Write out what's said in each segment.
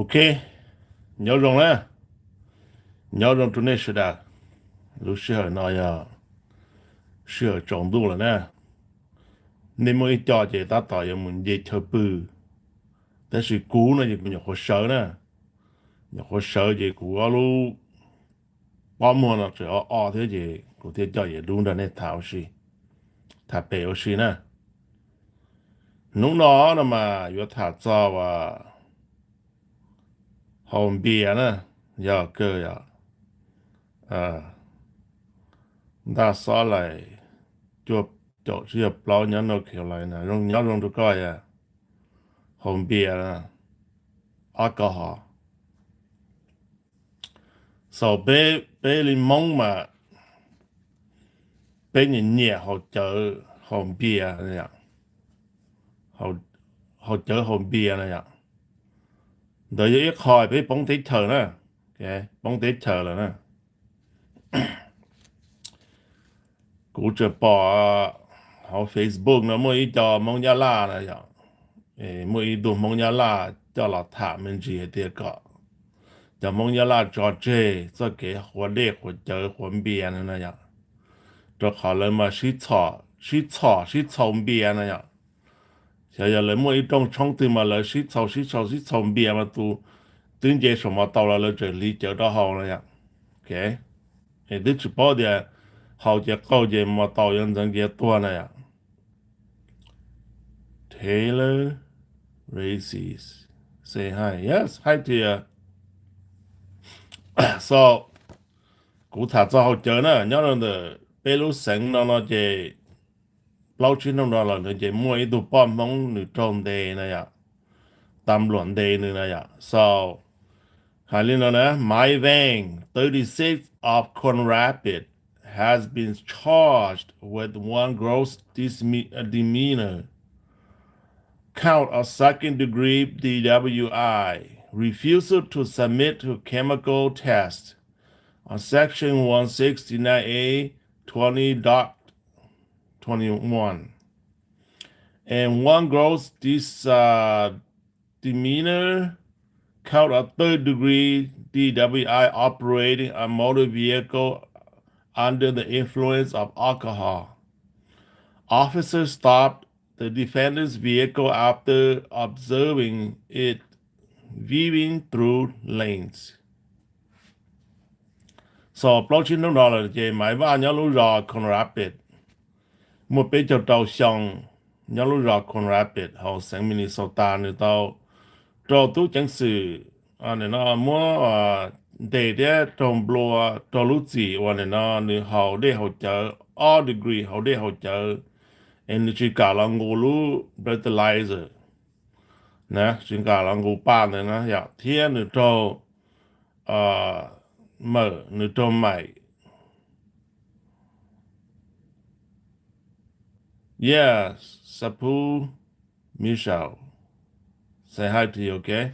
ok nhớ rồi nè nhớ rồi tụi này sẽ đã lúc sửa nói sửa trọng đủ rồi nè nên mới cho chị ta tỏ cho mình dễ thơ bựแต่是古呢就有好少呢有好少就古阿鲁包么呢只要二天就古天叫也弄的那套是他背有是呢弄了那么有他早后边呢要个呀那啥来就要包年都起来呢用这个呀后边呢阿个哈 so bé lên mông mà bé nhìn nhẹ họ chở hồn bia này ạ họ chở hồn bia này ạ đợi ít khỏi bé bóng tết thờ nè ok bóng tết thờ là nè cụ chờ bỏ họ Facebook nó mới cho mong nhà la này ạ mới đồ mong nhà la cho là thả mình gì hết cả cho mong nhà la cho chơi cho cái hoa lệ hoa chở hồn bia này ạ cho họ lên mà sĩ草bia này ạ现在人们一种冲突嘛，来是从边嘛都真接什么到了这里就到好了呀，OK，哎，这只包的好些高阶嘛到人真给多了呀。Taylor Races say hi, yes, hi to you. So，古塔做好久呢，然后的北路省那这。lâu chín năm đó là nó chỉ mua ít đồ bom mong nửa tròn đề này ạ tam luận đề này ạ so hai linh đó my van 36 of Corn Rapid has been charged with one gross demeanor count of second degree DWI refusal to submit to chemical test on section 169A 20.21 and one gross demeanor count of third degree DWI operating a motor vehicle under the influence of alcohol. Officers stopped the defendant's vehicle after observing it weaving through lanes. So, $9 je mai ba nya lu ra Corn Rapid. Một bên cho tàu xong nhớ lúc rõ Corn Rapid họ sang Minnesota nữa tàu trâu tú chẳng sự này nó mua để để trồng blo trâu lúa gì này nó nữa họ để hỗ trợ all degree họ để hỗ trợ and chỉ cả là ngô lúa fertilizer nè chỉ cả là ngô ba này nó dạ thiên nữa trâu mở nữa trâu mày. Yes, Sapu Michelle. Say hi to you, okay?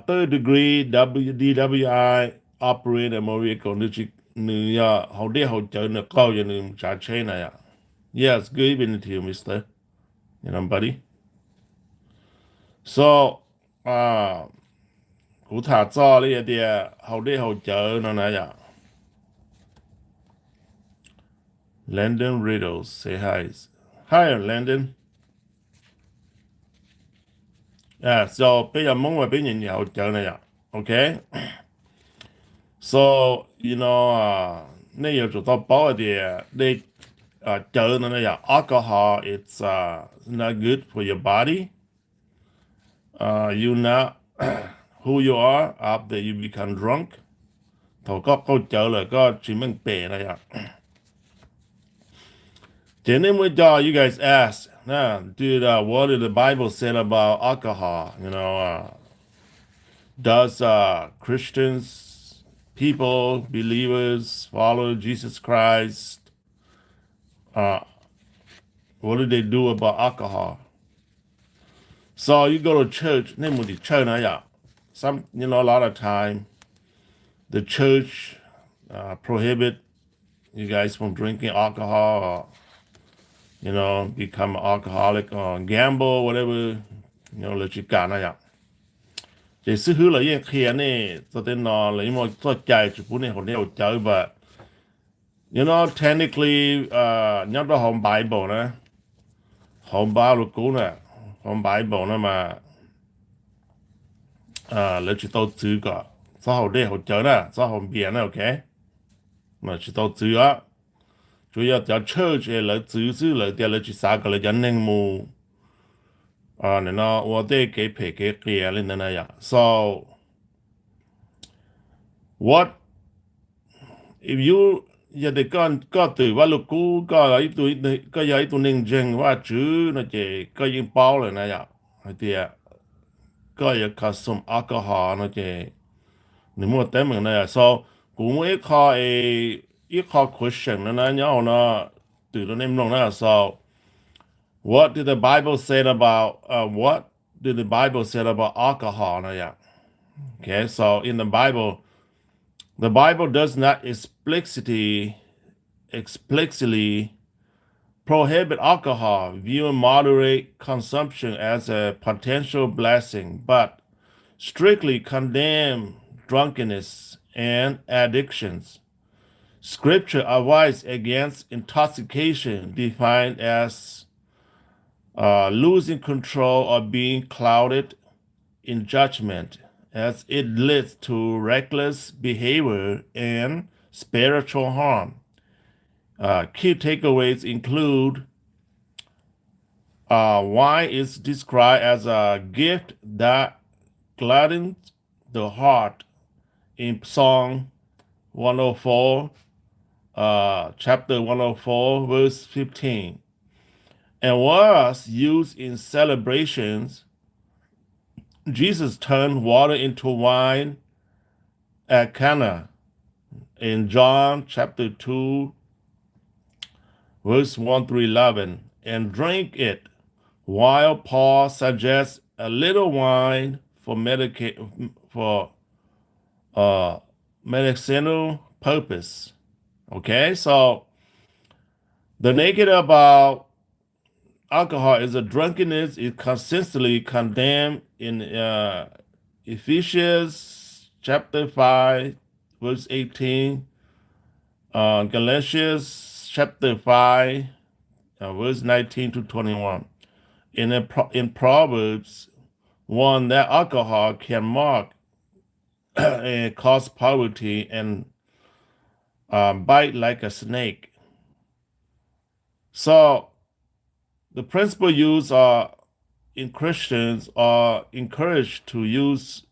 Third degree DWI operate a vehicle nữ hậu đế hậu trợ nữ câu cho nữ trả chế này ạ. Yes, good evening to you, mister. You know, buddy. So, cụ thả cho lý thì hậu đế hậu trợ nó này ạ. Landon Riddles, say hi. Hi, Landon. Yeah, so bây giờ muốn mà bây giờ hỗ trợ này ạ. Okay. So, you know, nếu như chúng ta bảo thì để trợ nó này ạ. Alcohol, it's not good for your body. You know who you are after you become drunk. Thôi có câu trợ là có chỉ mang bể này ạ. Then we you guys ask, dude, what did the Bible say about alcohol? You know, does Christians, people, believers, follow Jesus Christ? What do they do about alcohol? So you go to church, some, you know, a lot of time, the church prohibit you guys from drinking alcohol or, you know, become an alcoholic or gamble, whatever nhau là chỉ cả này ạ chỉ sự hứa là yên kia này cho nên nó lấy một cho chạy chụp bút này họ đeo chơi và technically nhớ đó home Bible nè home Bible cũ nè home Bible nè mà lấy chỉ tao chữ cả sao họ đeo họ chơi nè sao họ biển nè ok mà chỉ tao chữ á chủ yếu叫 church 来组织来点来去啥个来叫人物nên nó我得给配给给了那样 so what if you 也得ก็ตือว่าลูกกูก็ไอ้ตัวก็ยังไอ้ตัวหนึ่งจริงว่าจื้อนะเจก็ยังเป้าเลยนะอย่างไอ้เดียก็ยังผสมแอลกอฮอล์นะเจนี่มั่วเต็มเหมือนนะ so กูไม่ขอ question นะเนี่ยเอานะตื่นแล้วเนี่ยมึงนะ so what did the Bible say about what did the Bible say about alcohol นะอย่าง okay so in the Bible does not explicitly prohibit alcohol, viewing moderate consumption as a potential blessing, but strictly condemn drunkenness and addictions. Scripture advises against intoxication, defined as losing control or being clouded in judgment, as it leads to reckless behavior and spiritual harm. Key takeaways include wine is described as a gift that gladdens the heart in Psalm 104, chapter 104, verse 15, and was used in celebrations. Jesus turned water into wine at Cana in John chapter 2, verse 1 through 11, and drink it, while Paul suggests a little wine for medicinal purpose. Okay, so the negative about alcohol is that drunkenness is consistently condemned in Ephesians chapter 5, verse 18, Galatians chapter 5, verse 19 to 21. In Proverbs 1, that alcohol can mark and cause poverty and bite like a snake. So the principle used in Christians are encouraged to use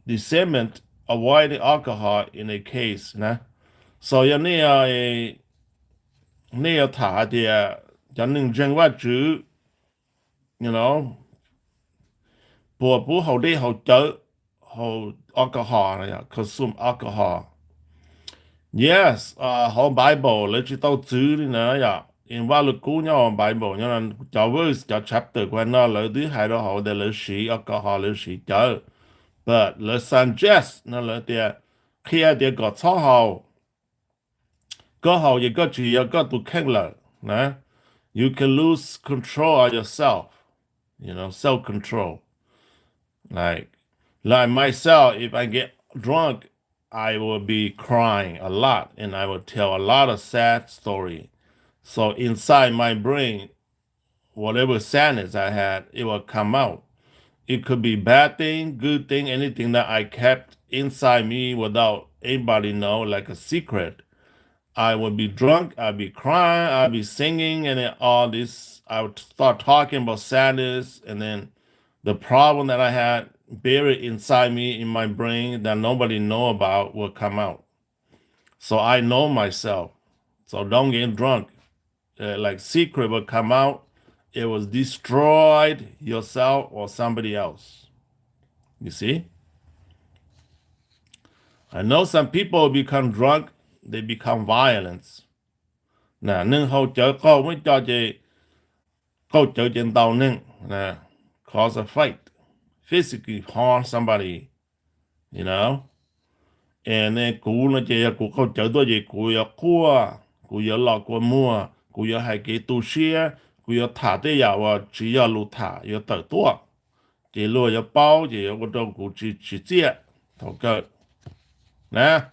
discernment, avoiding alcohol in a case. Nah? So you need thả thì cho nên dân quá chữ bố hậu đi hậu chớ hậu alcohol này consume alcohol. Yes, whole Bible lấy chỉ tao chữ đi nữa in vào lúc cũ nhau Bible nhau là cho verse cho chapter của nó lấy thứ hai đó hậu để lấy sĩ alcohol lấy sĩ chớ, but lấy suggest nó lấy tiền khi tiền có cho hậu có hậu gì có chỉ có tụ khen lợi nè, you can lose control of yourself, self control. Like myself, if I get drunk, I will be crying a lot and I will tell a lot of sad story. So inside my brain, whatever sadness I had, it will come out. It could be bad thing, good thing, anything that I kept inside me without anybody know, like a secret. I would be drunk, I'd be crying, I'd be singing, and then all this, I would start talking about sadness, and then the problem that I had buried inside me in my brain that nobody know about will come out. So I know myself. So don't get drunk. Like secret will come out. It was destroyed yourself or somebody else. You see? I know some people become drunk, they become violent. Nè, nhưng hậu chở câu mới cho chị câu chở trên tàu nâng, nè, cause a fight, physically harm somebody, and then cú nó chị cú câu chở tôi gì cú giờ cua, cú giờ lọ cú mua, cú giờ hay cái tu xia, 我要塔的呀，我只要路塔要得多，这路要包，这我都估计直接头个，呢。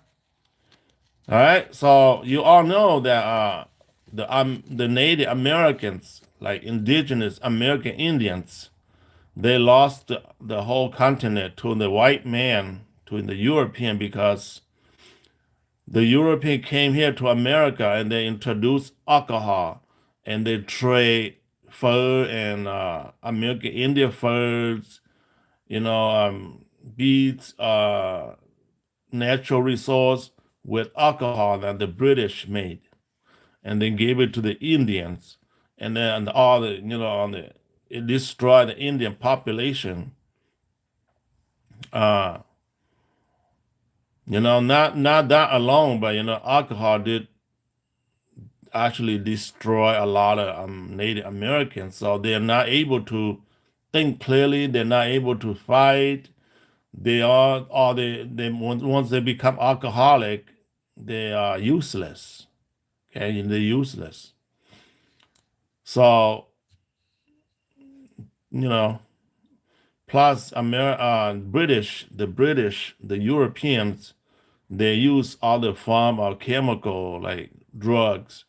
All right, so you all know that the Native Americans, like indigenous American Indians, they lost the whole continent to the white man, to the European, because the European came here to America and they introduced alcohol and they trade fur and American Indian furs, beads, natural resource with alcohol that the British made, and then gave it to the Indians, and then all the it destroyed the Indian population. Uh, not that alone, but alcohol did actually destroy a lot of Native Americans. So they're not able to think clearly. They're not able to fight. They are, or they once they become alcoholic, they are useless. Okay, they're useless. So plus British, the Europeans, they use other form of chemical like drugs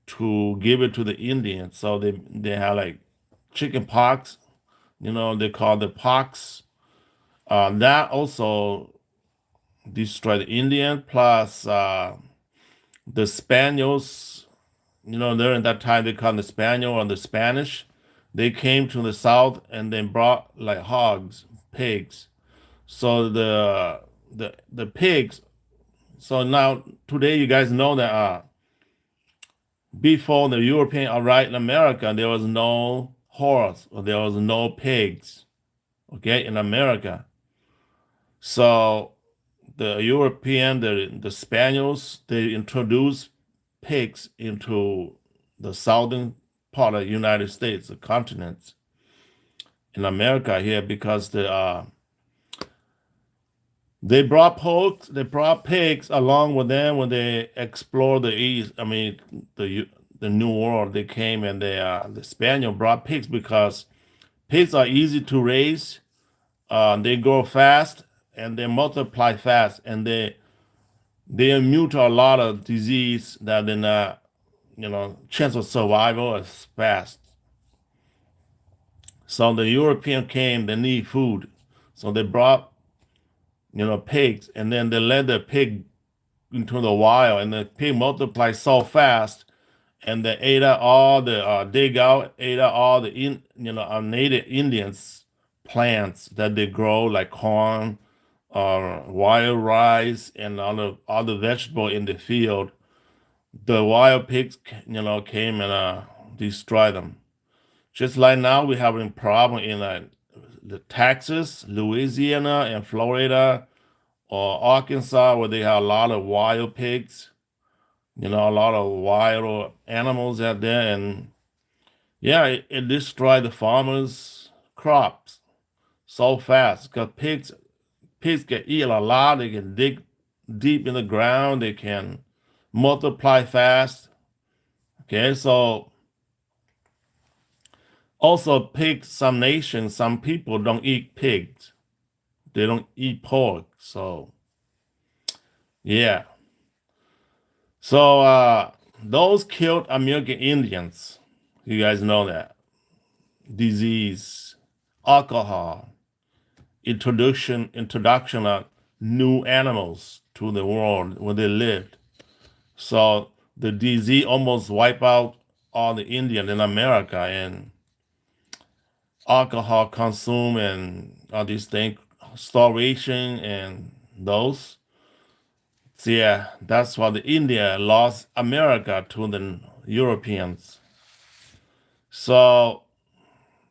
to give it to the Indians. So they have like chicken pox, they call the pox. That also destroyed the Indian. Plus the Spaniards, during that time they called the Spaniel or the Spanish. They came to the south and then brought like hogs, pigs. So the pigs. So now today you guys know that before the European arrived in America, there was no horse or there was no pigs, okay, in America. So the European, the Spaniards, they introduced pigs into the southern part of the United States, the continent, in America here, because they brought pigs along with them when they explored the east. I mean, the New World. They came and the Spaniel brought pigs because pigs are easy to raise. They grow fast and they multiply fast, and they're immune to a lot of disease that they're not, chance of survival is fast. So the European came, they need food, so they brought pigs, and then they let the pig into the wild, and the pig multiplied so fast, and they ate out all the ate out all the native Indians plants that they grow like corn, wild rice, and other vegetable in the field. The wild pigs, came and destroyed them. Just like now, we have a problem in the Texas, Louisiana, and Florida, or Arkansas, where they have a lot of wild pigs, a lot of wild animals out there, and yeah, it destroyed the farmers' crops so fast because pigs can eat a lot. They can dig deep in the ground. They can multiply fast. Okay, so also pigs. Some nations, some people don't eat pigs. They don't eat pork. So yeah. So those killed American Indians. You guys know that. Disease, alcohol, introduction of new animals to the world where they lived. So the disease almost wiped out all the Indian in America, and alcohol consume and all these things, starvation and those. So yeah, that's why the India lost America to the Europeans. So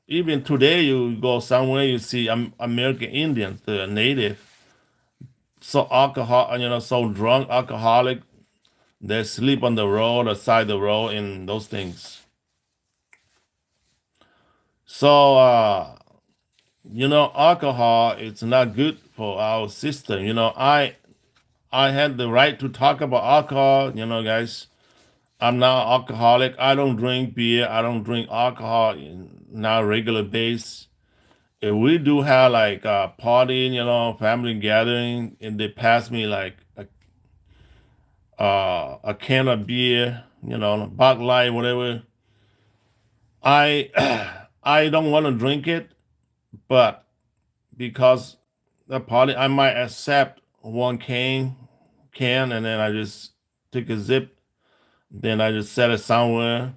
even today, you go somewhere, you see American Indians, the native, so so drunk, alcoholic, they sleep on the road, or side the road, and those things. So alcohol is not good for our system. I had the right to talk about alcohol, guys. I'm not alcoholic. I don't drink beer. I don't drink alcohol in not regular base. If we do have like a party, family gathering, and they pass me like a can of beer, Bud Light, whatever, I I don't want to drink it, but because the party, I might accept one can, and then I just take a zip, then I just set it somewhere,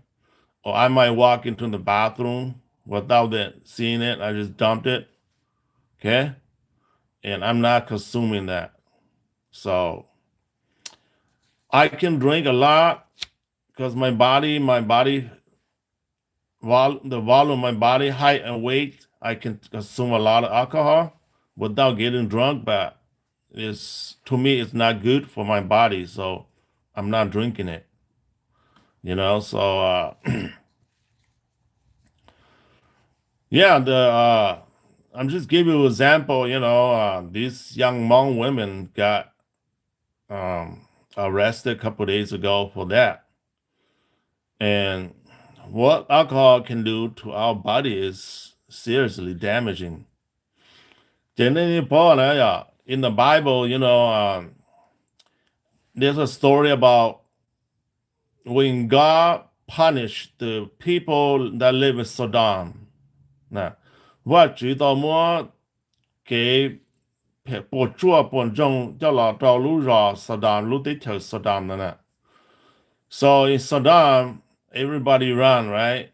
or I might walk into the bathroom without seeing it. I just dumped it, okay, and I'm not consuming that. So I can drink a lot because the volume of my body, height and weight, I can consume a lot of alcohol without getting drunk, but to me it's not good for my body, so I'm not drinking it. So yeah, the I'm just giving you an example. These young Hmong women got um, arrested a couple days ago for that, and what alcohol can do to our body is seriously damaging. In the Bible, there's a story about when God punished the people that live in Sodom. 那我知道么给播种叫老赵路上 Sodom 路得跳 Sodom 的呢。So in Sodom, everybody run, right?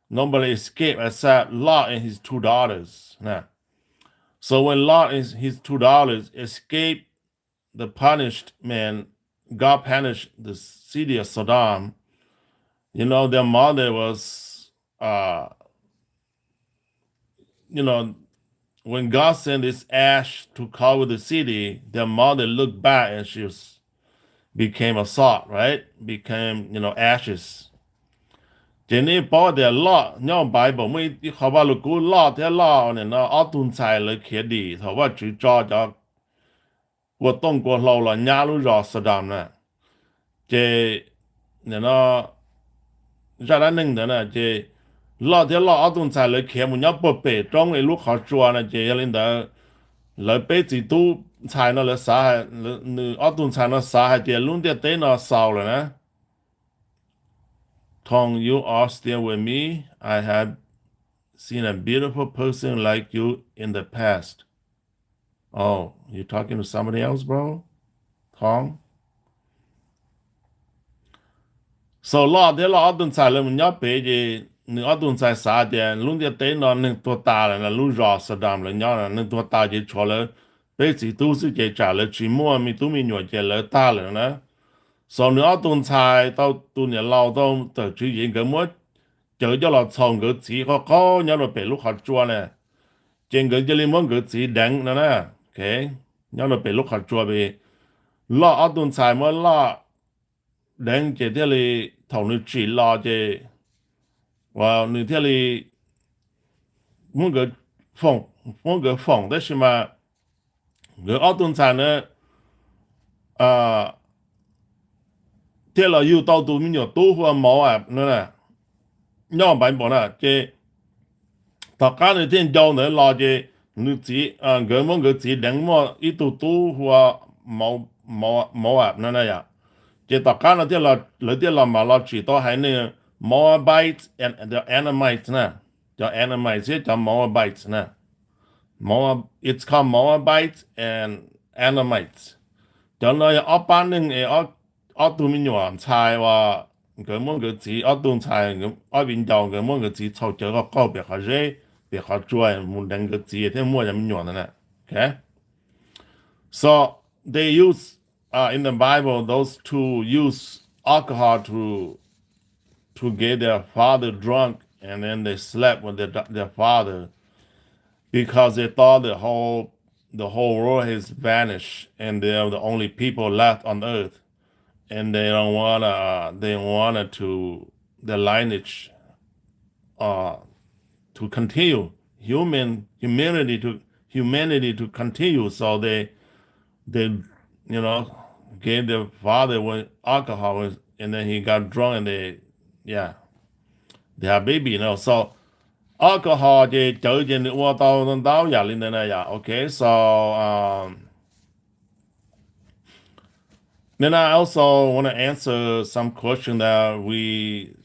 Nobody escaped except Lot and his two daughters. Nah. So when Lot and his two daughters escaped the punishment, God punished the city of Sodom. Their mother was, when God sent this ash to cover the city, their mother looked back and became a salt, right? Became, ashes. 这里包的老，让白宝妹好吧，如果老的老呢，那奥顿菜了开的，他ว่า就找着过冬过老了，伢路绕适当呢，这那让他弄的呢，这老的老奥顿菜了开么，伢不白装的路好做呢，这要领导来辈子都菜那了啥还，那奥顿菜那啥还这弄的对那少了呢。Tong, you are still with me. I have seen a beautiful person like you in the past. Oh, you talking to somebody else, bro? Tong? So lo de lo adun sai le nya pe je ni adun sai sa de lung de te no ni to ta le lu ro sa dam le nya ni to ta je cho le pe si tu si je cha le chi mo mi tu mi nyo je le ta le na. So ni adun sai tao tu ni lao tao de chi yin ge mo chờ cho là chồng cái chỉ có nhớ là bị lúc họ chua nè trên cái liên món cái chỉ đắng nè nè ok nhớ là bị lúc họ chua bị lo ở tuần sai mà lo đắng chỉ thế là thầu nữ chỉ lo chỉ và nữ thế là muốn cái phòng đó mà cái ở tuần sai nữa à thế là yêu tao tụi mình nhiều tu hoa máu à nữa nè nhau bài bỏ nè chế tất cả những thiên châu nữa lo chế nữ chỉ cái món cái chỉ đánh mò ít tu hoa máu à nữa nè ya chế tất cả những thiên là lấy thiên là mà lo chỉ to hay nè Moabite and the Anamites nè the Anamites chứ Moabite nè it's called Moabite and Anamites cho nên ở ban những ở tụi mình nhỏ sai và cái món cái gì ở đông菜ở bên trong cái món cái gì炒这个高别好热别好做muốn đánh cái gì thế mua làm nhỏ này okay so they use in the Bible those two use alcohol to get their father drunk and then they slept with their father because they thought the whole world has vanished and they're the only people left on earth and they don't wanted the lineage to continue humanity to continue so they gave their father with alcohol and then he got drunk, and they have baby, So alcohol they chở trên ô tô tao giả lên đây này, okay. So then I also want to answer some question that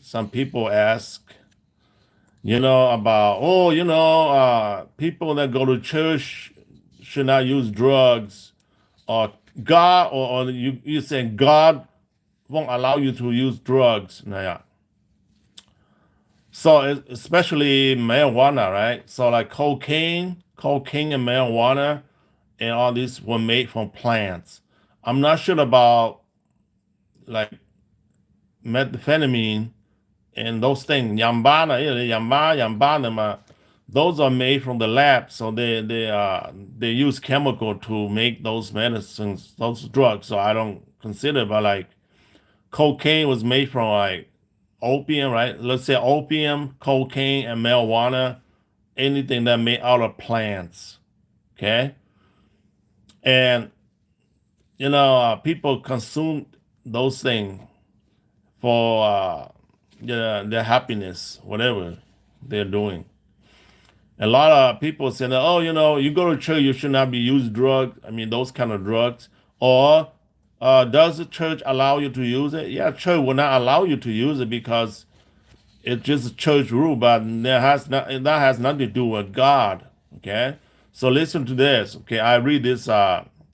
some people ask, about people that go to church should not use drugs, or God, or you saying God won't allow you to use drugs. So especially marijuana, right? So like cocaine and marijuana and all these were made from plants. I'm not sure about like methamphetamine and those things. Yamba, those are made from the lab. So they use chemical to make those medicines, those drugs. So I don't consider, but like cocaine was made from like opium, right? Let's say opium, cocaine, and marijuana, anything that made out of plants. Okay. And people consume those things for their happiness, whatever they're doing. A lot of people say that, you go to church, you should not be using drugs. I mean, those kind of drugs. Or does the church allow you to use it? Yeah, church will not allow you to use it because it's just a church rule, but that has nothing to do with God. Okay, so listen to this. Okay, I read this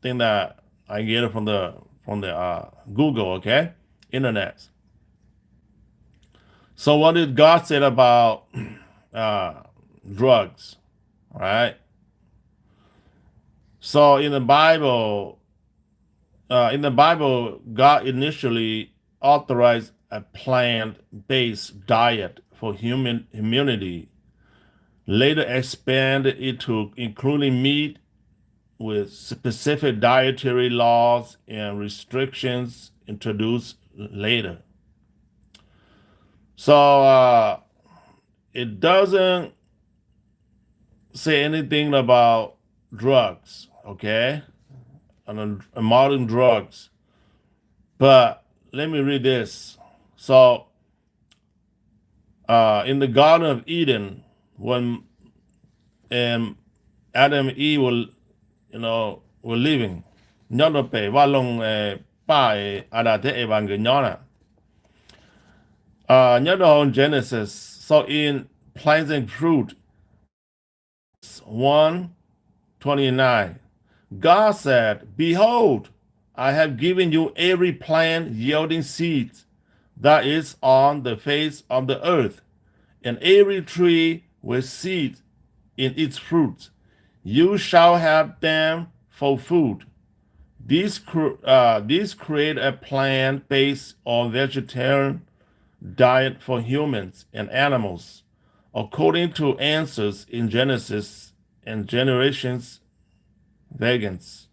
thing that I get it from the Google. Okay, internet. So what did God say about drugs? All right. So in the Bible, God initially authorized a plant-based diet for human immunity, later expanded it to including meat with specific dietary laws and restrictions introduced later. So it doesn't say anything about drugs, okay? And modern drugs. But let me read this. So in the Garden of Eden, when Adam and Eve were living, Genesis. So in plants and fruit 1:29, God said, "Behold, I have given you every plant yielding seeds that is on the face of the earth, and every tree with seed in its fruit. You shall have them for food. These create a plant-based or vegetarian diet for humans and animals, according to answers in Genesis and generations vegans."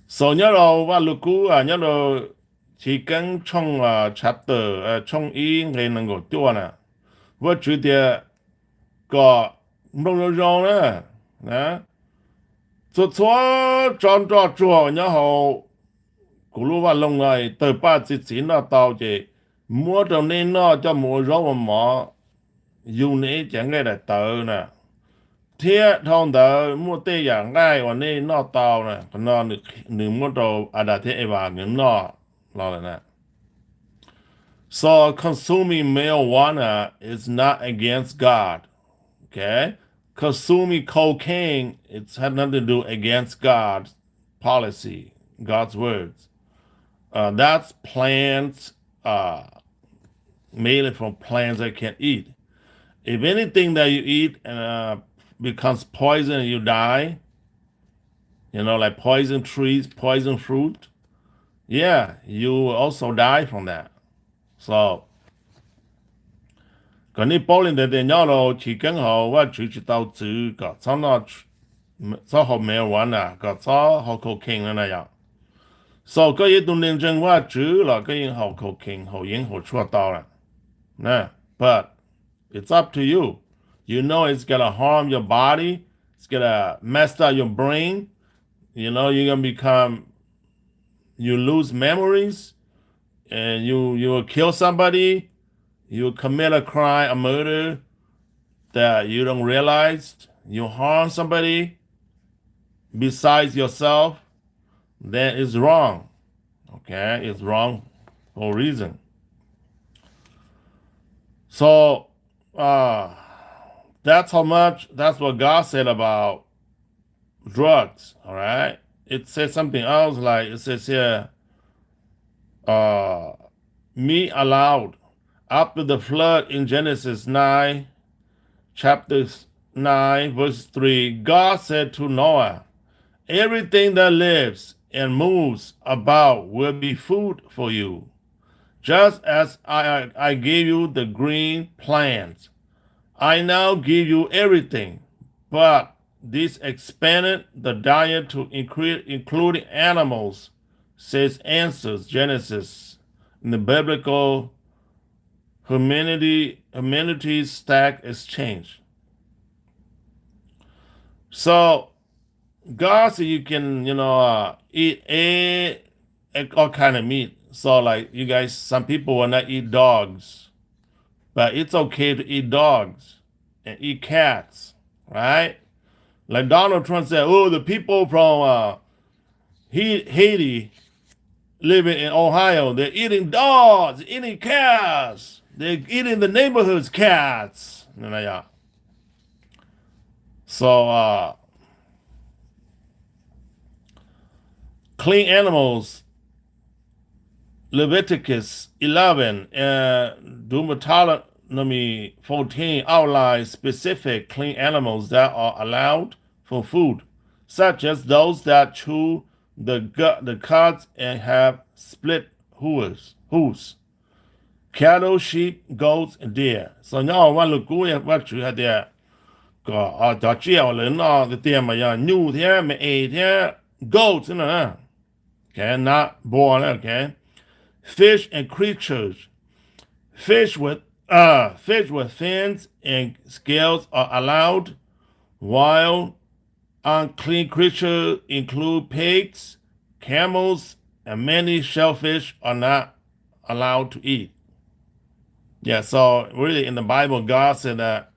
So chỉ cần trong chapter trong ý ngày năng够多呢，我觉得个弄弄弄呢，做装做，然后古鲁话弄来对把自己那到这摸到你那就摸着我嘛，用你讲个来到呢。Thiaj thông đỡ mua tê giả ngay và nê nó tao nè, còn nó nửa mua đồ đã thế và những nó là nè. So consuming marijuana is not against God, okay? Consuming cocaine, it's had nothing to do against God's policy, God's words. That's plants, made from plants that can eat. If anything that you eat becomes poison and you die, like poison trees, poison fruit, you will also die from that. So, còn你保證你nhau咯，chỉ cần họ và chỉ tao chữ có cho nó cho họ marijuana, có cho họ cocaine này vậy. So cái gì tụi nên chân và chữ là cái gì họ cocaine, họ yên họ chua tao là, nè. But it's up to you. You know it's gonna harm your body. It's gonna mess up your brain. You're gonna become you lose memories, and you will kill somebody, you commit a crime, a murder that you don't realize, you harm somebody besides yourself, then it's wrong. Okay, it's wrong for a reason. So that's what God said about drugs. All right. It says something else, like it says here, uh me allowed after the flood in Genesis 9, chapter 9, verse 3. God said to Noah, everything that lives and moves about will be food for you, just as I gave you the green plants. I now give you everything, but this expanded the diet to include animals, says Answers Genesis in the biblical humanities stack exchange. So God said you can, eat all kind of meat. So like you guys, some people will not eat dogs, but it's okay to eat dogs and eat cats, right? Like Donald Trump said, oh, the people from Haiti living in Ohio, they're eating dogs, eating cats, they're eating the neighborhood's cats. So clean animals, Leviticus 11 and Deuteronomy 14 outline specific clean animals that are allowed for food, such as those that chew the cuds and have split hooves, cattle, sheep, goats, and deer. So now what look good what you had there. Có cho chiều lớn nó the tiền mà giờ nhu thế mà thế goats nữa. Okay, not born, okay. Fish and creatures. Fish with fins and scales are allowed, while unclean creatures include pigs, camels, and many shellfish are not allowed to eat. Yeah, so really in the Bible, God said that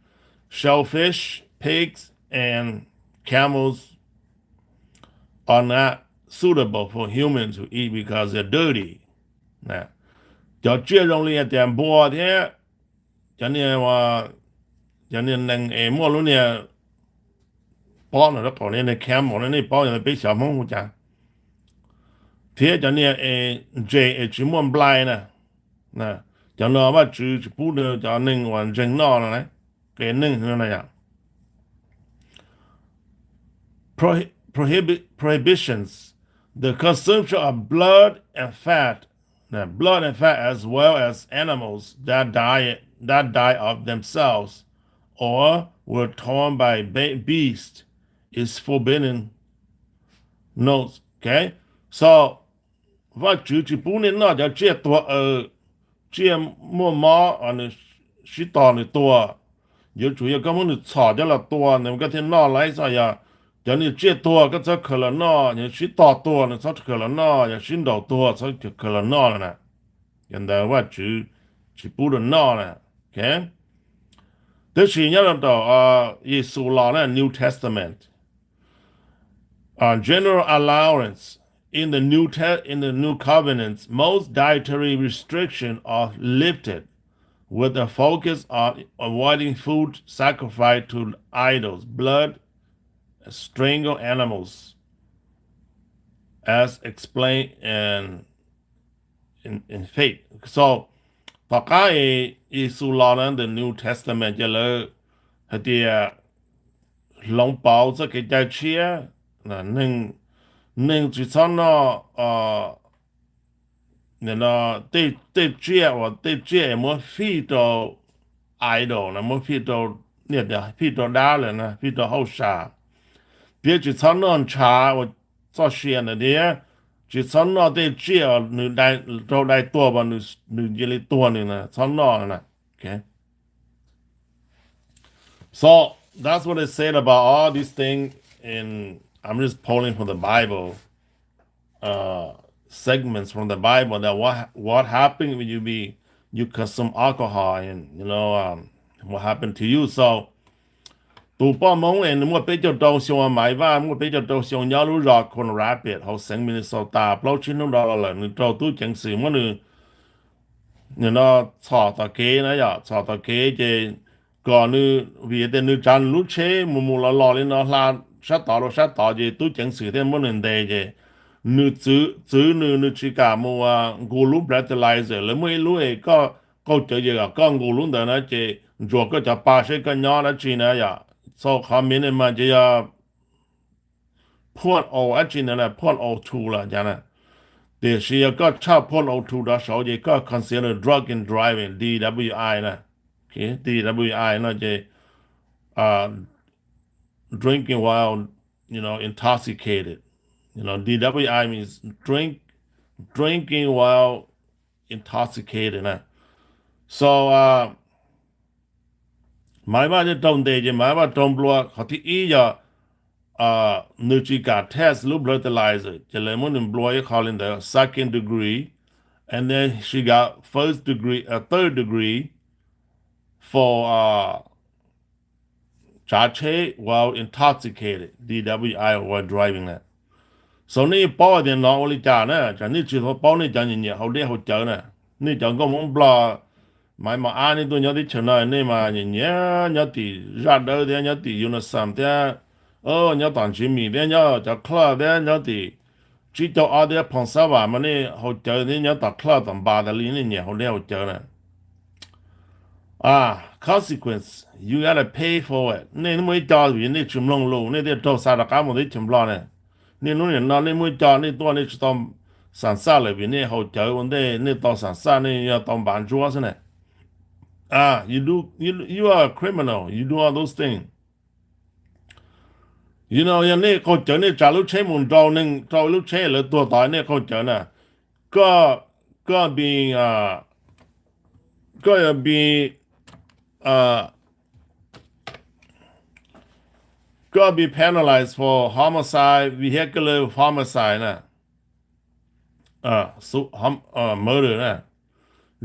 shellfish, pigs, and camels are not suitable for humans to eat because they're dirty. Now, 就最容易点播的，叫你话，叫你能莫论你包了，搞你那看莫论你包人被小朋友讲，贴叫你这只莫来呢，那叫那话只不能叫能完整闹了呢，给能是那样。Prohibitions, the consumption of blood and fat as well as animals that die of themselves or were torn by beasts is forbidden. Notes, okay? So, what you put in not just more on the shit on the door. You come on the top, the door, and got in law like so. 叫你这多个这可能孬，你去打多呢，才可能孬，要寻到多才可能孬了呢。现在我去不能孬了 ，OK？ 这是要到耶稣老的 New Testament general allowance in the New Covenant, most dietary restrictions are lifted, with a focus on avoiding food sacrificed to idols, blood, strangle animals, as explained in faith. So, 大家耶稣老人的 New Testament 就了，他的笼包这个在吃，那能就从那对这我对这没费到 idol 那没费到那的费到大人呢，费到后啥。别只操那茶，我做些的的，只操那的这你来都来多吧，你这里多呢，操那呢，okay. So that's what it said about all these things. And I'm just pulling from the Bible. segments from the Bible that what happened when you consume alcohol and what happened to you. So tụ bao mong en mua bây giờ đầu xong máy va mua bây giờ đầu xong nhau lúc rồi còn rapid họ sinh Minnesota bao nhiêu năm đó là người đầu tu chẳng sự mà người nó chọn ta kế này ya chọn ta kế thì còn nữ vì thế nữ chăn lúc chế mù là lò lên nó là sát tỏ thì tu chẳng sự thế mà nên đây thì nữ chữ nữ chỉ cả mua gù lúc fertilizer là mấy lúc ấy có chơi gì cả có gù lúc đó nó chỉ rồi có cho ba sẽ cái nhỏ nó chỉ này ya soเขามีเนี่ยมันจะพ่นโออันจริงนะพ่นโอทูละจ้ะนะแต่เสียก็ชอบพ่นโอทูdaเขาจะก็ consider drug and driving DWI นะโอเค DWI นะจะuh drinking while intoxicated DWI means drinking while intoxicated นะ so máy baจะตรงเดจะmáy baตรงปลัวเขาที่อีจะnữ chỉ cả test lúc fertilizerจะเลยมันปลัวเขาเรียน the second degree and then she got first degree third degree for จ่าเช่ while intoxicated DWI while driving นะ so นี่ป้อเดียนน้องอลิจานะจากนี่ชื่อเขาป้อนี่จังเนี่ยเขาเรียกเขาเจอนะนี่จังก็มันปลาmai mà anh ấy tôi nhớ đi chơi này nên mà nhớ thì ra đâu thì nhớ thì Unisam thì nhớ toàn chỉ mình thì nhớ cho club thì nhớ thì chỉ cho ở đây phong sa và mà này hỗ trợ thì nhớ tập club tầm ba đời này nhớ hỗ trợ này consequence you gotta pay for it nên mới cho vì nên chìm long lù nên để cho sao là cả một cái chìm lo này nên nó nên mới cho nên tôi nên cho sản xuất lại vì nên hỗ trợ vấn đề nên tôi sản xuất nên nhớ tầm bán chúa thế này you are a criminal. You do all those things.อย่างนี้เขาเจอเนี่ยจากลูกเชมุนเราลูกเชหรือตัวต่อยเนี่ยเขาเจอน่ะก็ก็มีก็มีก็มี penalized for homicide vehicular homicide นะmurder นะ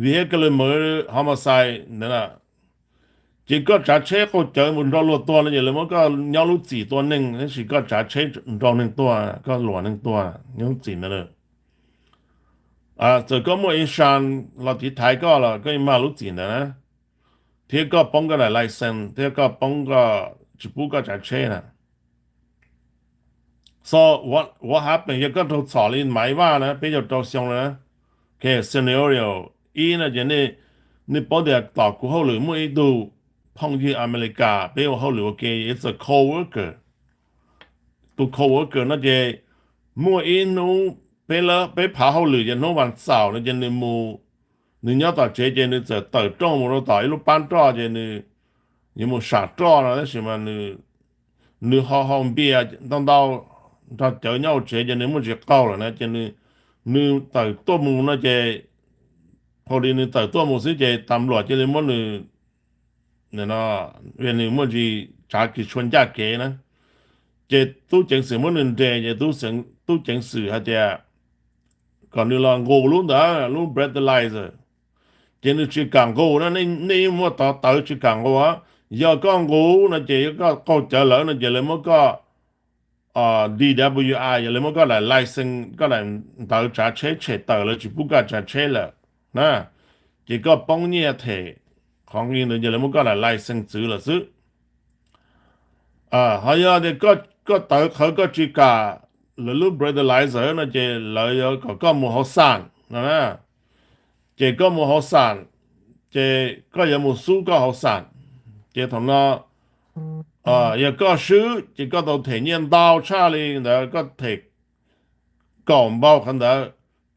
vehicular murder homicide นั่นแหละจีก็จัดเช็คเขาเจอมันรอตัวนั่นอย่างเลยมันก็ย้อนลูกจีตัวหนึ่งนั่นสิก็จัดเช็ครอหนึ่งตัวก็หลวหนึ่งตัวย้อนจีนั่นเลยแต่ก็มั่วอินชันเราที่ไทยก็เราก็มาลูกจีนะเที่ก็ป้องก็ได้ไลเซนเที่ก็ป้องก็จีบุก็จัดเช็คนะ so what happened ยังก็ถูกสอนลินหมายว่านะเป็นอยู่ตัวเสียงนะแค่ scenario อีนะอย่างนี้นี่พอเดี๋ยวต่อกูเขาหรือไม่ดูพ่องที่อเมริกาเป็นเขาหรือว่าเกย์ it's a coworker ตัว coworker นั่นเองมั่วอีนู้เป็นละเป็นพาเขาหรือจะโน้วันเสาร์นั่นจะนี่มูนี่ย้อนต่อเจนี่จะต่อจ้องมูเราต่อไอ้ลูกปั้นจ้อเจนี่ยังมูสาจ้อนะนั่นสิมันนี่ห้องเบียร์ต้องเราเจอเจนี่มูจะเก่าแล้วนะเจนี่ต่อตัวมูนั่นเจพอดีนี่ต่อตัวมูสิเจตำรวจเจเลยมันเนี่ยนะเรื่องนี้มันจะจากที่ชวนจากเกนะเจตู้เจังสื่อมันเจตู้เจังสื่อฮะเจก่อนนี้เราโง่ลุ้นเด้อลุ้นเบรดไลเซอร์เจนี่ชื่อกังโง่นะนี่มันต่อชื่อกังโง่ฮะยากังโง่นะเจก็เจอแล้วนะเจเลยมันก็DWI อย่างเลยมันก็เลยไลเซนก็เลยต่อจากเช็ดต่อเลยจีบุกก็จะเช็ดแล้วนะเจก็ป้องเนี่ยเถของยิงเลยอย่างเลยมันก็เลยไลเซนซื้อละซื้อหายาเด็กก็ต่อเขาก็จีกาหรือรูปเบรดไลเซอร์นะเจเลยก็มัวหัวสั่นนะเจก็มัวหัวสั่นเจก็ยังมัวสู้ก็หัวสั่นเจทำนะยังก็ซื้อเจก็ต้องเทียนดาวชาลีนะก็เทก่อนเบาขันเด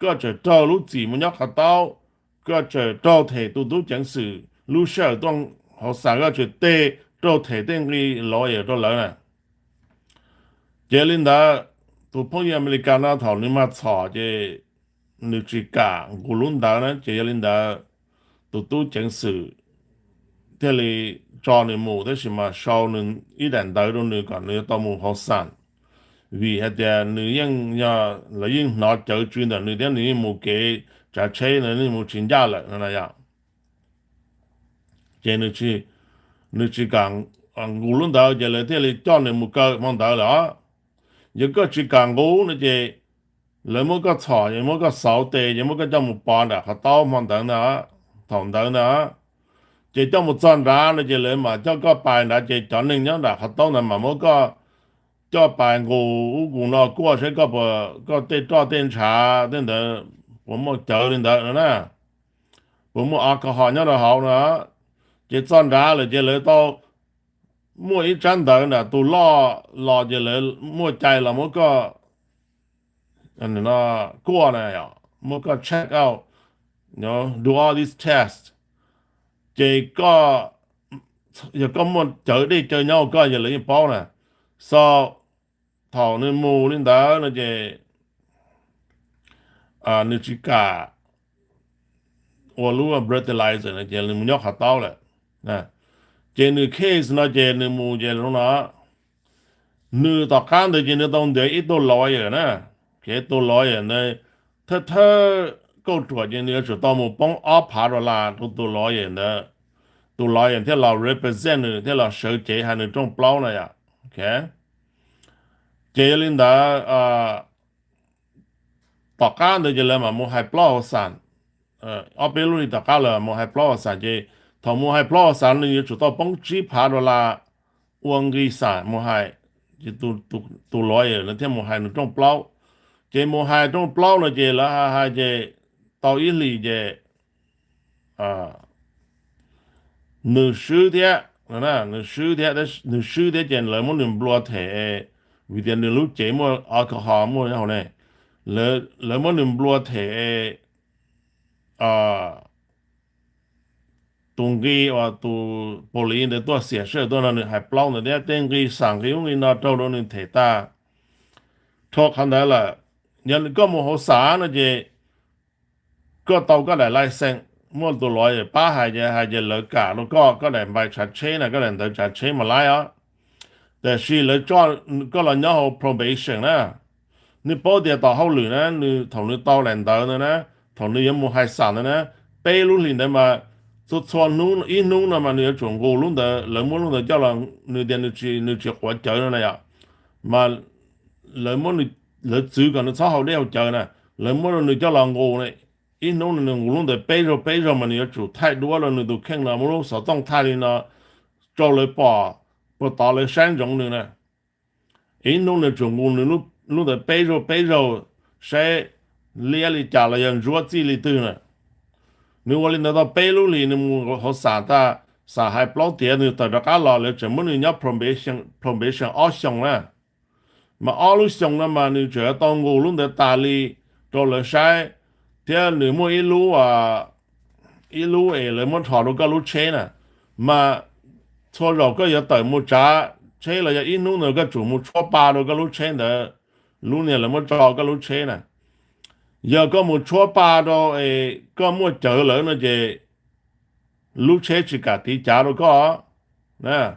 ก็จะเจ้าลูกจีมันยักขัดเต้าก็จะเจ้าเทตู้จังสื่อลูกเชื่อต้องหัวสั่นก็จะเตะเจ้าเทเต้งกีลอยตัวเลยนะเจลินดาตัวพวกอเมริกันน่าถอนนี่มาสอเจนิจิกากุลุนดานะเจลินดาตู้จังสื่อเทลีจอในหมู่ได้สิมาชาวหนึ่งอีแดนได้ตรงนี้ก่อนเนี่ยต้องมูเขาสั่น vì hết giờ nữ yên nhà là yên nó chờ chuyên là nữ tiếng nữ một cái trả chế là nữ một chuyên gia lại là vậy cho nữ chỉ càng ngủ luôn đó giờ là thế là cho nữ một cái mong đó là giờ có chỉ càng ngủ nữa chứ lấy một cái thọ giờ một cái sáu tệ giờ một cái trong một bàn là họ tao mong đó nữa thòng đó nữa chỉ trong một trận ra nữa chứ lấy mà cho có bài là chỉ cho nên nhớ là họ tao là mà một cái cho bài ngủ nó qua sẽ có tê cho tên trà tên đó我们找人的呢，我们阿克好鸟的好呢，这站站了，这来到每一站头呢，都拉这来，每站了每个那过呢呀，每个 check out，do all these tests，这个又根本走的走nhau个就来包呢，so 头呢木领导那这你去干。我如果 breathalyzer 呢，这你们要看到了，这你 case 呢，这你们这种呢，你到看的这你当得一多老人呢，这多老人呢，他够做这你知道么？帮阿爬着啦，都老人的，都老人ที่เรา represent ที่เรา受这还能中包了呀，OK，这领导到看的这了嘛，我还包散。ở bên lui tất cả là một hai plo sản chế thầu một hai plo sản này chủ tao bóng chỉ phá đó là uang ghi sản một hai chỉ tu lối là thêm một hai nó trong plo chế một hai trong plo là chế là hai chế tao ý lý chế nữ sư thế nữ sư thế nữ sư thế chế là một niềm blo thể vì thế nữ lúc chế một alcohol một như này là một niềm blo thể东西哇都玻璃的多显示多那还不孬的，电机上个用的那找到那太大，超看到了，人个么好啥呢？这个到个来生，么多来把还来搞了个来买车车呢，个人都车车嘛来啊，但是来找个人要好 probation 呢，你保点到后路呢，你同你到领导的呢，同你有冇还散的呢？背路里的嘛。做错弄一弄了嘛，你要中国弄的，人么弄的叫人你点你去活教人了呀，嘛人么你做个你超好了教呢，人么你叫人我呢，一弄你我弄的背着嘛，你要做太多了，你都看了，我弄手动太的呢，找来不打来山中的呢，一弄的中国你弄的背着，谁脸里加了人弱智里头呢？你我领导到背路里，你们好啥还不老点，你到这家老了，怎么你要 probation 二项呢？嘛二路项了嘛，你只要到我弄的大理到了晒，第二你们一路了么查到个路车呢？嘛错绕个要等么扎车了要一弄那个主么错八到个路车的，路呢了么找个路车呢？giờ có một chỗ ba đó có một chợ lớn nó về lúc chế chỉ cả tí trả đâu có nè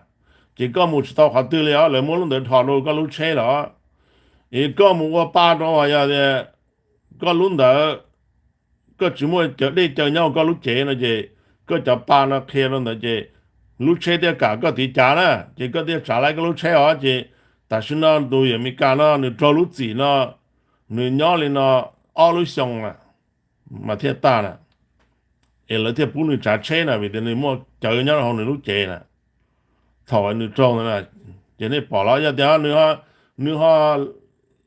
chỉ có một tàu họ tư liệu là muốn được thọ đâu có lúc chế đó có một ba đó giờ có lúc đó có chỉ một chợ đi chợ nhau có lúc chế nó về có chợ ba nó kia nó về lúc chế thì cả có tí trả nè chỉ có tí trả lại cái lúc chế đó chỉ tại sao nó đôi giờ mi cả nó cho lúc gì nó nhỏ lên nó all lúc xong mà thiết ta nè, là thiết bún người trả chế nè, vì thế nên mua chờ nhau họ lúc chế nè, thổi người trâu nè, cho nên bỏ lỡ cho nữa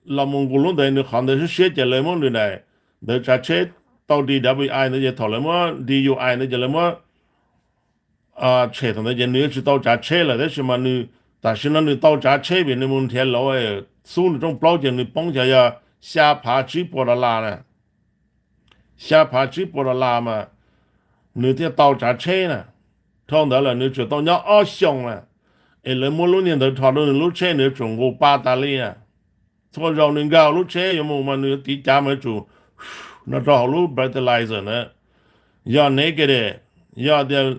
làm một lúc đấy nữa họ được sẽ trả lời món người này, để trả chế tao đi WI nữa giờ thổi lại món DUI nữa giờ lại món chế thằng này giờ nữa chỉ tao trả chế là đấy mà nữa, tại sao nó nữa tao trả chế vì nó muốn theo lối xuống trong bao giờ nữa bông giờ下爬直播的拉呢，下爬直播的拉嘛，你这到站车呢，看到了你知道要二项了，人么路年头查到你路车你中国八大里啊，错绕你搞路车有么嘛你底价么住，那找路 breathalyzer 呢，要那个的，要的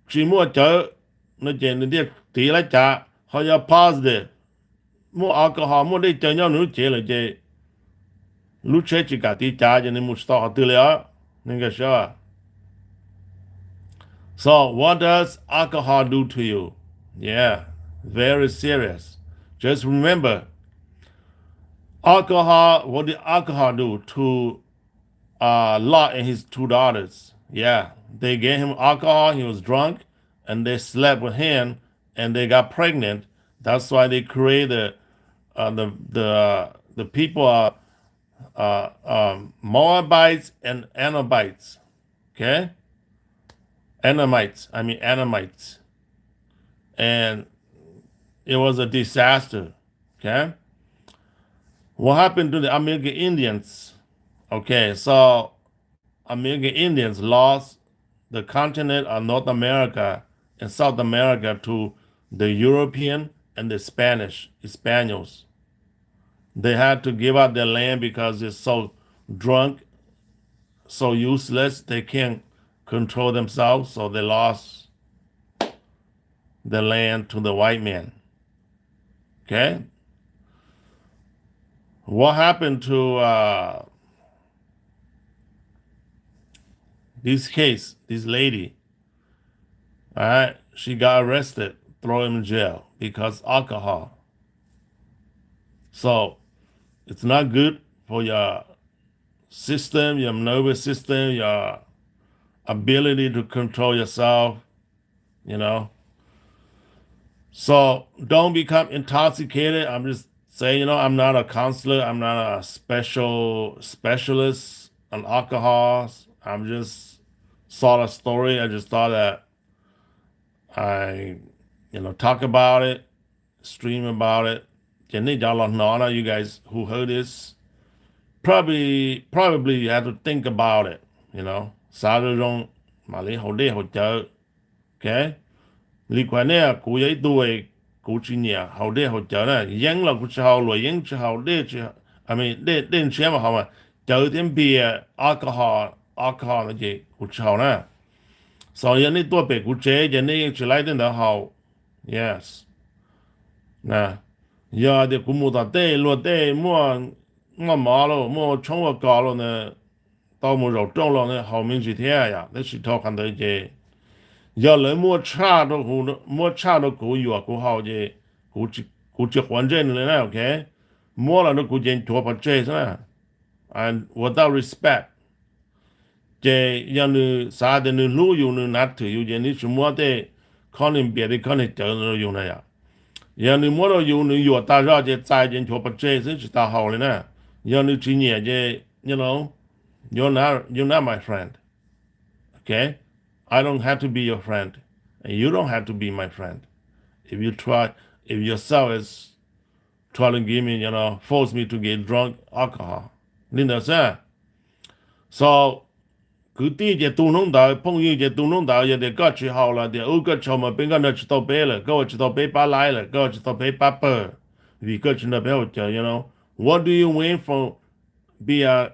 寂寞走，那件你的底来价，还要 positive。mua alcohol mua đi chơi nhau nữa chơi là chơi lúc chơi chỉ cả tí cha cho nên mua start từ lẽ nên cái sao so what does alcohol do to you yeah very serious just remember alcohol what did alcohol do to Lot and his two daughters yeah they gave him alcohol he was drunk and they slept with him and they got pregnant that's why they created the people are Moabites and Anabites. Okay, Anamites. I mean Anamites, and it was a disaster. Okay, what happened to the American Indians? Okay, so American Indians lost the continent of North America and South America to the European and the Spaniards. They had to give up their land because they're so drunk, so useless, they can't control themselves, so they lost the land to the white man. Okay? What happened to this case, this lady? All right, she got arrested, thrown in jail because alcohol. So it's not good for your system, your nervous system, your ability to control yourself, you know. So don't become intoxicated. I'm just saying, I'm not a counselor. I'm not a specialist on alcohols. I'm just saw a story. I just thought that I, talk about it, stream about it. You guys who heard this, probably you have to think about it, Saturday mà lấy hậu đê hậu chợ, okay? Lý quan nè, cụ ấy đuổi, cụ chỉ nhà hậu đê hậu chợ nè, dân là cụ chỉ hậu lùi, dân chỉ hậu đê chỉ, I mean, đê chỉ mà hậu mà, chợ thêm bia, alcohol là gì, cụ chỉ hậu nè. So dân này đuổi bề cụ chế, dân này chỉ lại đến đó hậu, yes. Nè, giờ thì cụ mua tờ tê, lùa tê, mua má lô, mua chống vào cỏ lô nè, tao mua rau trông lô nè, hậu mình chỉ thế à, để chỉ thao khăn tới chế. Giờ lấy mua cha đó cụ yuav cụ hậu chế, cụ chỉ hoàn chế nữa nè, okay? Mua là nó cụ chế chua phát chế nè, and without respect. Chế, giờ nữ xa để nữ lưu yêu nữ nát thử yêu chế, nữ chỉ mua thế, con nên biết đi con nên chờ nữ yêu này à. Giờ nữ mua đó yêu nữ yuav ta ra chế, trái chế chua phát chế, chỉ ta hậu này nè. Giờ nữ chỉ nhẹ chế, you're not my friend. Okay? I don't have to be your friend. And you don't have to be my friend. If yourself is trying to give me, force me to get drunk alcohol. Nên đó sao? So, cứ tí chế tu nông đạo, phong yêu chế tu nông đạo, giờ để có chỉ hậu là để có cho mà bên cái nó chỉ tao bé là, có chỉ tao bé ba lại là, có chỉ tao bé ba bờ. Vì có chỉ nó bé hỗ trợ, What do you win from be a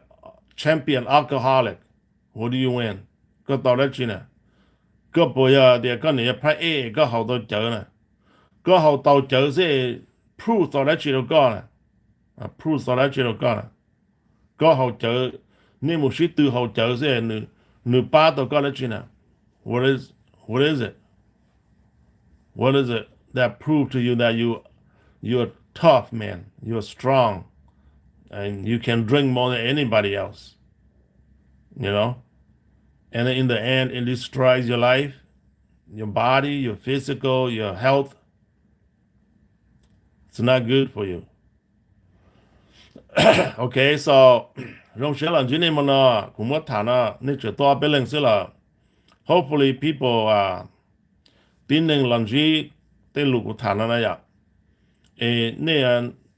champion alcoholic? What do you win? Có tao đó chỉ nè. Có bây giờ thì có này phải có hậu tao chở nè. Có hậu tao chở sẽ prove tao đó chỉ đâu có nè. Prove tao đó chỉ đâu có nè. Có hậu chở nên một sĩ từ hậu chở sẽ nửa ba tao có đó chỉ nè. What is it? What is it that prove to you that you're tough man, you're strong, and you can drink more than anybody else? And in the end, it destroys your life, your body, your physical, your health. It's not good for you. Okay, so hopefully people tin rằng làm gì tên lục của thằng này ạ.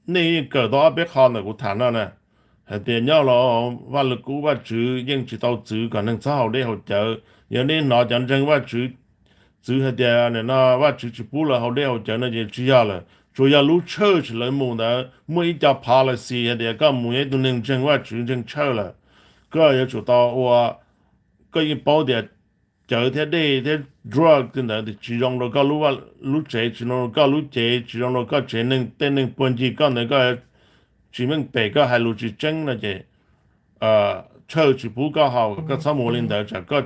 Nên cỡ đó biết con là của thằng này. Thì nhớ là và lực của và chữ nhưng chỉ tao chữ còn năng xã hội để hỗ trợ giờ nên nó chẳng chẳng và chữ hay là nó và chữ bù là hỗ để hỗ trợ nó chỉ chủ yếu lúc chơi chỉ lấy mùng đó mỗi cái policy hay là cái mỗi cái năng chẳng và chữ chẳng chơi là cái giờ chủ tao và cái bảo để chờ thế đây thế drug thì là thì chỉ dùng nó có lúc chế chỉ dùng có lúc chế chỉ dùng nó có chế nên tên nên bốn chỉ có nên có chỉ mình bể có hai lúc chỉ chân là chế chơi chỉ bù có hậu có sao mua lên đó có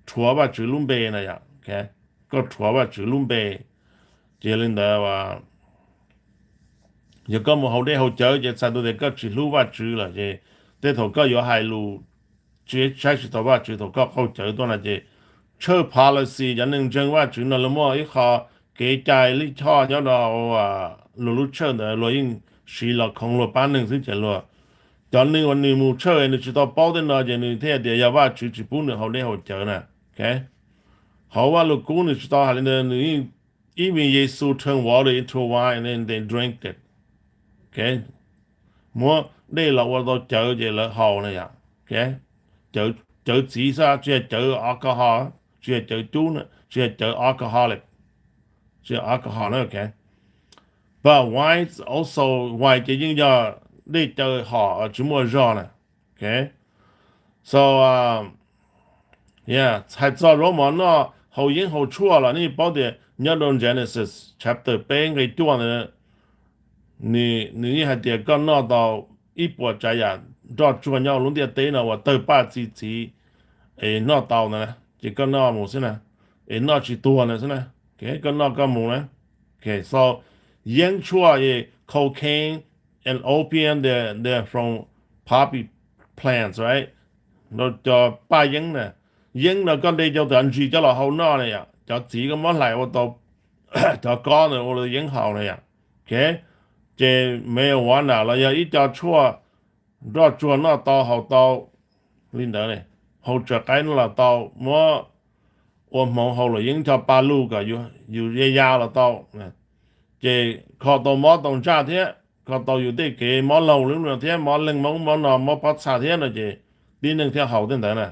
chua ba chữ luôn bể này à ok có chua ba chữ luôn bể chế lên đó và giờ có một hậu đây hậu chờ chế sao tôi có chỉ lúc ba chữ là chế thế thôi có có hai lúc chế sai chỉ tao ba chữ thôi có hậu chờ tôi là chế chơi policy cho nên dânว่า chữ nó là mua ít họ cái trái lý cho cho nó lulu chơi đó rồi in xí là không lo bán nên chứ rồi cho nênวันนี้มูchơi nên chỉ tao bảo đến nó cho nên thế thì giờว่า chữ chỉ bún được họ để họ chơi nè ok họว่า lúc cũ nên chỉ tao hay nên even Jesus turn water into wine and then they drink it ok mua đây làว่าtao chơi vậy là họ này à ok chơi chơi chỉ sao chơi chơi alcohol chơi chơi chú nữa chơi chơi alcoholic chơi alcohol nữa ok but wine also wine chỉ những giờ đi chơi họ chỉ mua rau nè ok so yeah 才知道罗马那后因后错了你包的你到 Genesis chapter 8给多呢你还得刚拿到一波这样这主要弄点对呢我都把自己拿到呢这个拿么是呢拿去多呢是呢给个拿个么呢 okay so 烟错也 cocaine and opium they're from poppy plants right nó cho ba yến nè yến là con đi cho tận gì cho là hậu nó này à cho chỉ có món lại ô tô cho con này ô là yến hậu này à ok chế mấy hoàn nào là giờ ít cho chua đó chua nó to hậu to linh đó này hậu trợ cái nó là to mua ôm mong hậu là yến cho ba lu cả dù dây dao là to nè chế khó to món đồng cha thế khó to dù thế cái món lâu lúc nào thế món lưng món nào món bắt xa thế là chế đi nâng theo hậu thế này nè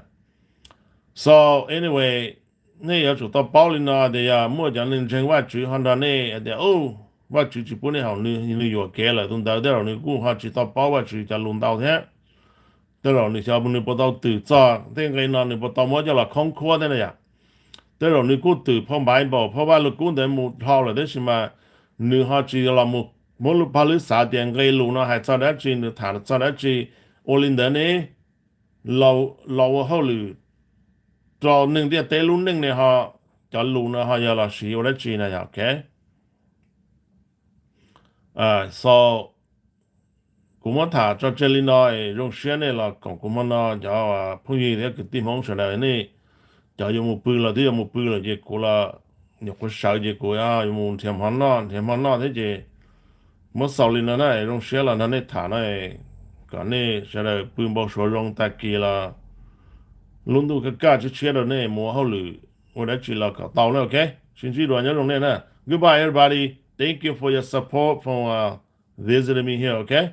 so anyway 你要做到保龄了的呀，莫讲人生我住很多呢，的哦，我住不呢好你药给了，等到的你顾好知道保我住就轮到天，的了你小不你不到tự do，แต่ไงนะ你不到么就了空阔的了呀，的了你顾tự พอ买บ่เพราะว่าลูกกู的หมด好了的是嘛，你好知了么路跑了3点给路呢还早点去你谈早点去，我领的呢，老好了。cho nên dia tế luôn nên này họ cho luôn nó họ giờ là sử dụng chi này ok so cũng muốn thả cho chơi linh nói dùng xe này là cũng muốn nó cho phong gì thế cái tim không sợ này này cho dùng một bự là gì cũng là nhiều cái sợ gì cũng dùng một thêm hắn nó thế gì mất sau linh nó này dùng xe là nó này thả này cái này sẽ là bự bao số dùng ta kia là luôn đủ cái cả chỉ chơi rồi này mua hậu lử, tôi đã chỉ là cả tàu nữa, ok? Xin chào đoàn nhớ này nè. Goodbye everybody. Thank you for your support for visiting me here, okay?